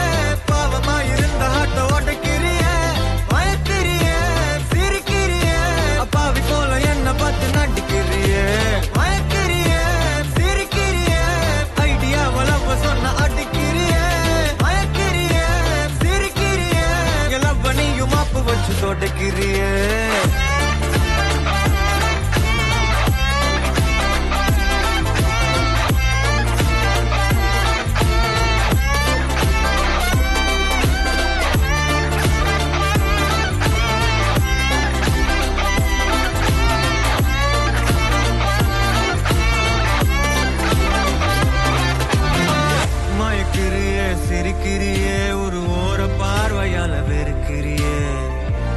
பாவமா இருந்த ஹாட்ட ஓட்டக்கிறியே. மயக்கிறியே சிரிக்கிறியே, அப்பாவி போல என்ன பார்த்து நடிக்கிறியே. மயக்கிறியே சிரிக்கிறியே, ஐடியாவ லவ் சொன்ன அடிக்கிறியே. மயக்கிறியே சிரிக்கிறியே, லவ் நீயும் மாப்பு வச்சு தொடைக்கிறியே. சிரிக்கிறியே, ஒரு ஓர பார்வையால வெறுக்கிறியே.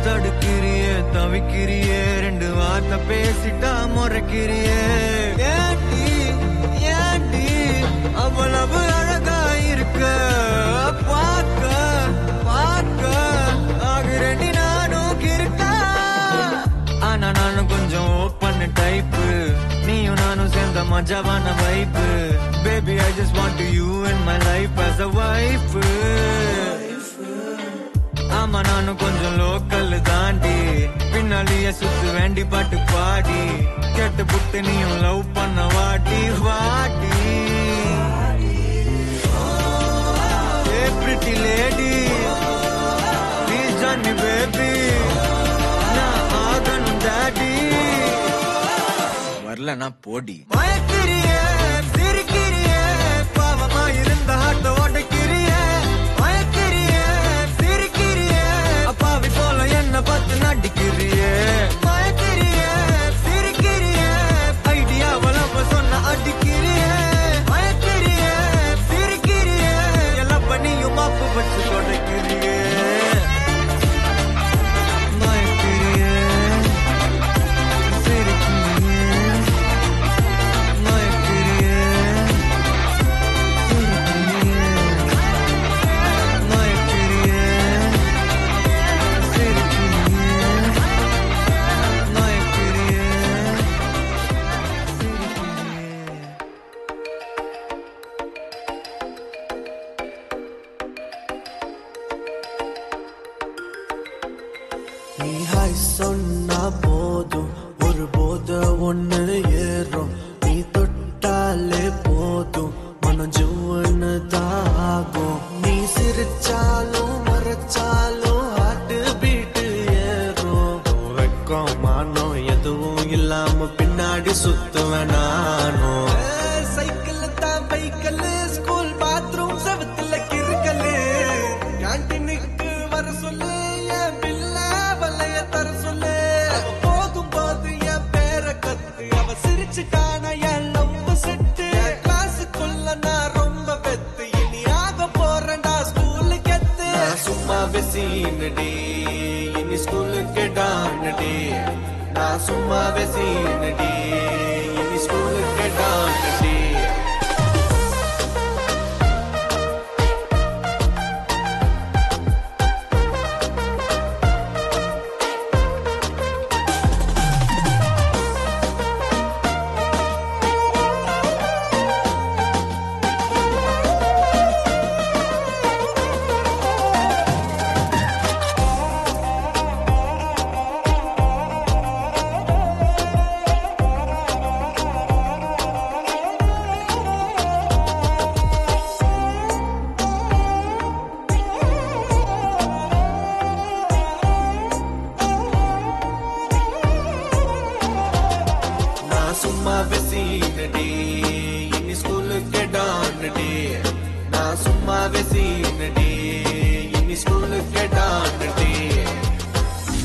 தடுக்கிறியே தவிக்கிறியே, ரெண்டு வார்த்தை பேசிட்டா முறைக்கிறியே. ஏண்டி ஏண்டி அவ்வளவு அழகா இருக்க, பார்க்க பார்க்க ஆகிறேண்டி நானும் கிருக்கா. ஆனா நானும் கொஞ்சம் ஓப்பன் டைப்பு, நீயும் நானும் சேர்ந்த மஜாவான வைப்பு. Baby, I just want you in my life as a wife. ஆமா நானும் கொஞ்சம் லோக்கல் தாண்டி, பின்னாலேயே சுத்து வேண்டி பாட்டு பாடி. கேட்டு புட்டு நீயும் லவ் பண்ண வாடி வாடி. Hey pretty lady, please join me baby, நான் ஆகணும் daddy. வரலன்னா போடி. மயக்கிறியே சிரிக்கிறியே பாவமா இருந்த ஆட்ட உடைக்கிறியே. மயக்கிறியே சிரிக்கிறியே அப்பாவி போல என்ன பார்த்து நடிக்கிறியே. மயக்கிறியே சிரிக்கிறியே ஐடியாவெல்லாம் சொன்ன அடிக்கிறியே. மயக்கிறியே சிரிக்கிறியே எல்லாம் பண்ணியும் மாப்பு வச்சு தொடக்கிறியே. நீ ஹாய் சொன்னா போதும் ஒரு போத ஒண்ணு ஏறும். நீ தொட்டாலே போதும் மனம் ஜுவன்னு தாகும். நீ சிரிச்சாலும் மறைச்சாலும் ஹார்ட் பீட்டு ஏறும். வெக்கம் மானம் எதுவும் இல்லாம பின்னாடி சுத்துவேன் நானும். சைக்கிள் தான் பைக்கல் ஸ்கூல் பாத்ரூம் செவத்துல கிறுக்கல். கேண்டீனுக்கு வர சொல்லு போதும் போது என் பேரை கத்து. அவ சிரிச்சுட்டான என் லவ் செட்டு. கிளாஸுக்குள்ள நான் ரொம்ப பெத்து. இனி ஆக போறேன்டா ஸ்கூலுக்கு எத்து. சும்மா வெசீனடி இனி ஸ்கூலுக்கு டானடி. நான் சும்மா வெசீனடி இனி ஸ்கூலுக்கு டானடி. சும்மா வெசீனடி இனி ஸ்கூலுக்கு டானடி. நான் சும்மா வெசீனடி இனி ஸ்கூலுக்கு டானடி.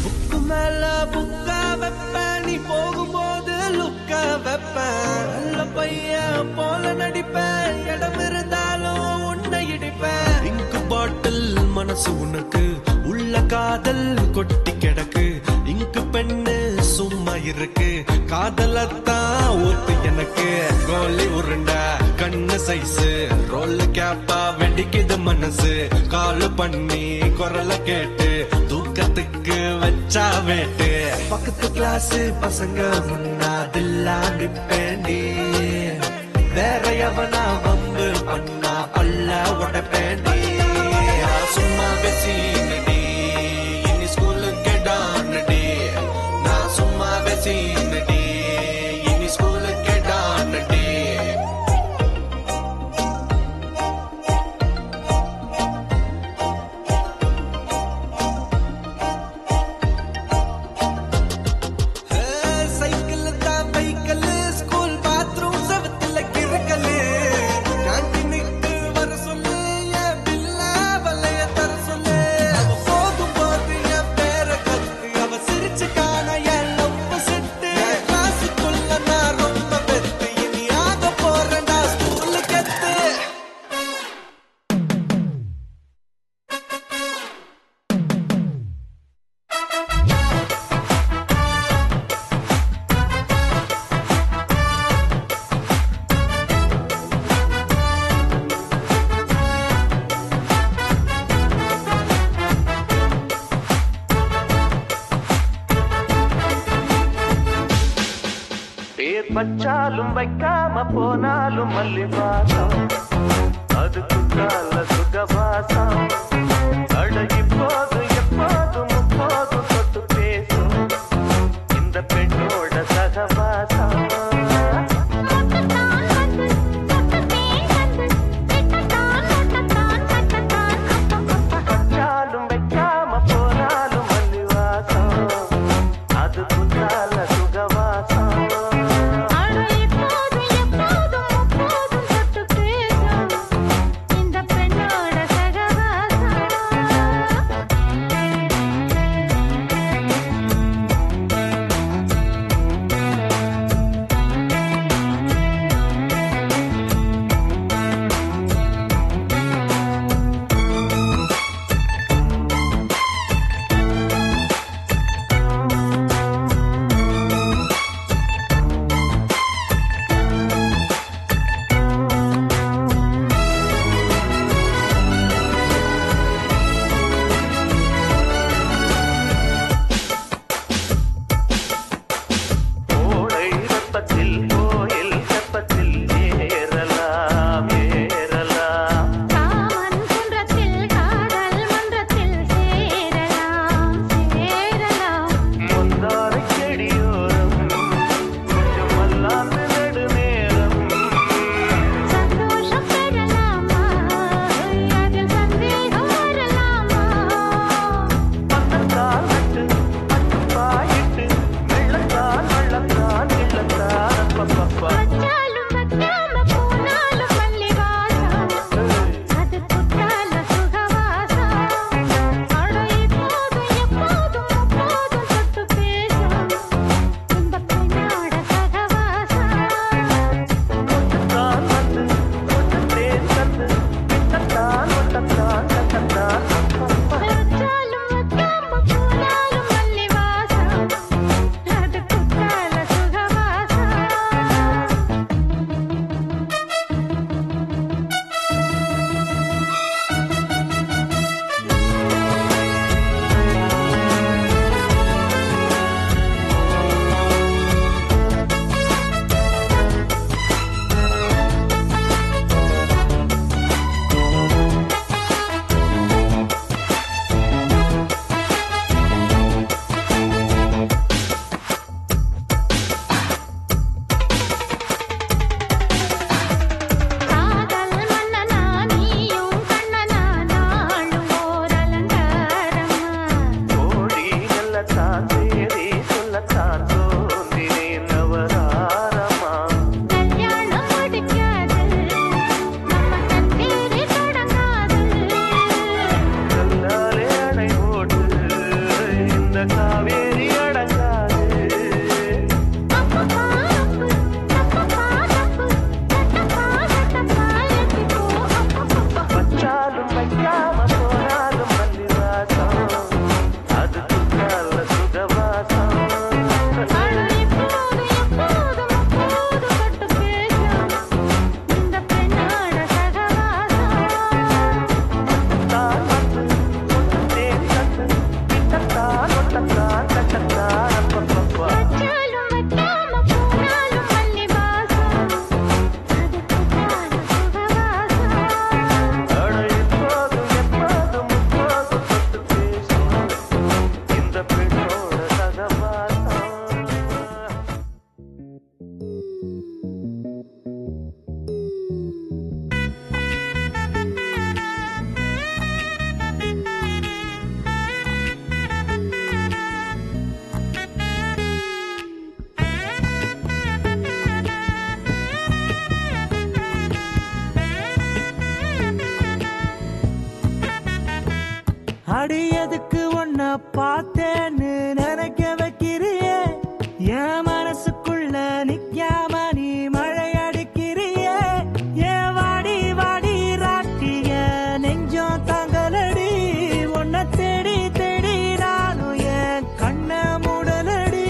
புக்கு மேல புக்கா வைப்பேன். நீ போகும்போது லுக்கா வைப்பேன். நல்ல பையன் போல நடிப்பேன். இடம் இருந்தாலும் உன்னை இடிப்பேன். இங்கு பாட்டில் மனசு உனக்கு உள்ள காதல் கொட்டி கிடக்கு. இங்கு பெண்ணு சும்மா இருக்கு காதலத்தான் ஊத்து எனக்கு. கோலி உருண்டா கண்ணு சைஸு ரோல் கேப்பா வெடிக்குது மனசு. கால் பண்ணி குரல கேட்டு தூக்கத்துக்கு வச்சா வேட்டு. பக்கத்து கிளாஸ் பசங்க முன்னாதில்லா நிப்பேண்டி. வேற எவனா வம்பு பண்ணா பல்ல உடப்பேண்டி. சும்மா வெசீனடி இனி ஸ்கூலுக்கு டானடி. நான் சும்மா வெசீனடி இனி ஸ்கூலுக்கு டானடி. சைக்கிள் தான் பைக்கல் ஸ்கூல் பாத்ரூம் செவத்துல கிறுக்கல். கேண்டீனுக்கு வர சொல்லு என் பில்ல வலைய தர சொல்லு. போதும் போது என் பேரை கத்து. அவ சிரிச்சுட்டான என் லவ் செட்டு. கிளாஸுக்குள்ள நான் ரொம்ப பெத்து. இனி ஆக போறேன்டா ஸ்கூலுக்கு எத்து. பேர் பச்சாலும் வைக்காம போனாலும் மல்லிவாசம். அதுக்கு கால சுகவாசம். அழகி போது எப்போதும் முப்போதும் தொட்டு பேசும் இந்த பெண்ணோட சகவாசம். பச்சாலும் வைக்காம போனாலும் மல்லிவாசம். அதுக்கு கால சுகவாசம். பார்த்தேன்னு நினைக்க வைக்கிறியே என் மனசுக்குள்ள நிக்காம நீ மழை அடிக்கிறியே ஏன் வாடி வாடி ராட்டிய நெஞ்சம் தாங்கலடி உன்னை தேடி தேடி நானும் என் கண்ண மூடலடி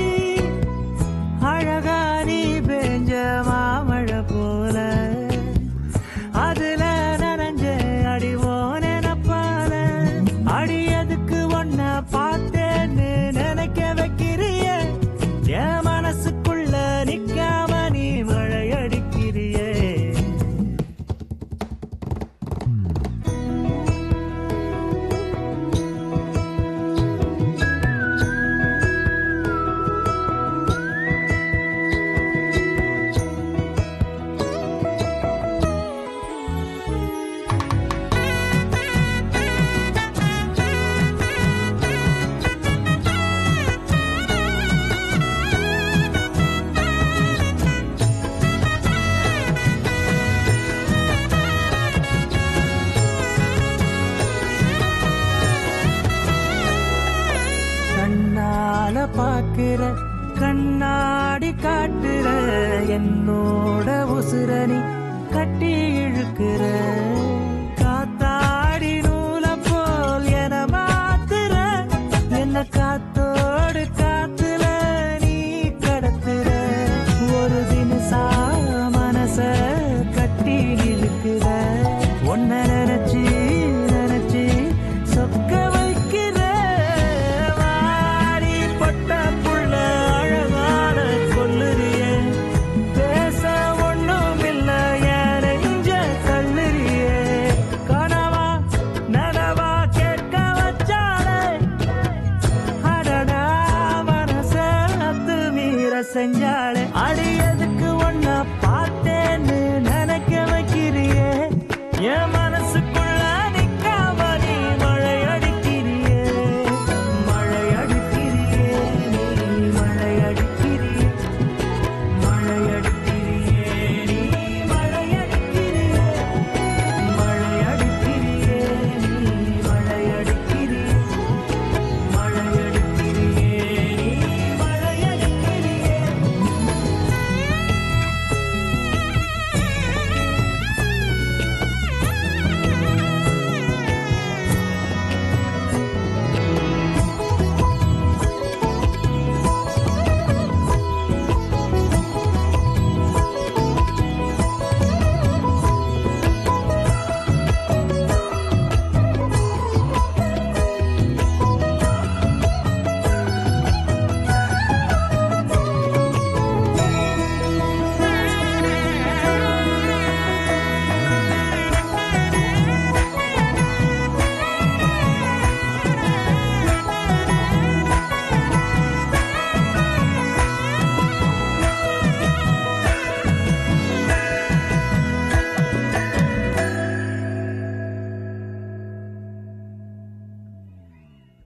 அழகா நீ பெஞ்ச மாமழை போல அதுல நனைஞ்ச அடிவோன நப்பால அடியதுக்கு ஒன்ன பார்த்தேன்னு நினைக்க வைக்கிறிய என் மனசுக்குள்ள நிக்காம நீ மழை அடிக்கிறியே கண்ணால பாக்குற கண்ணாடி காட்டுற என்னோ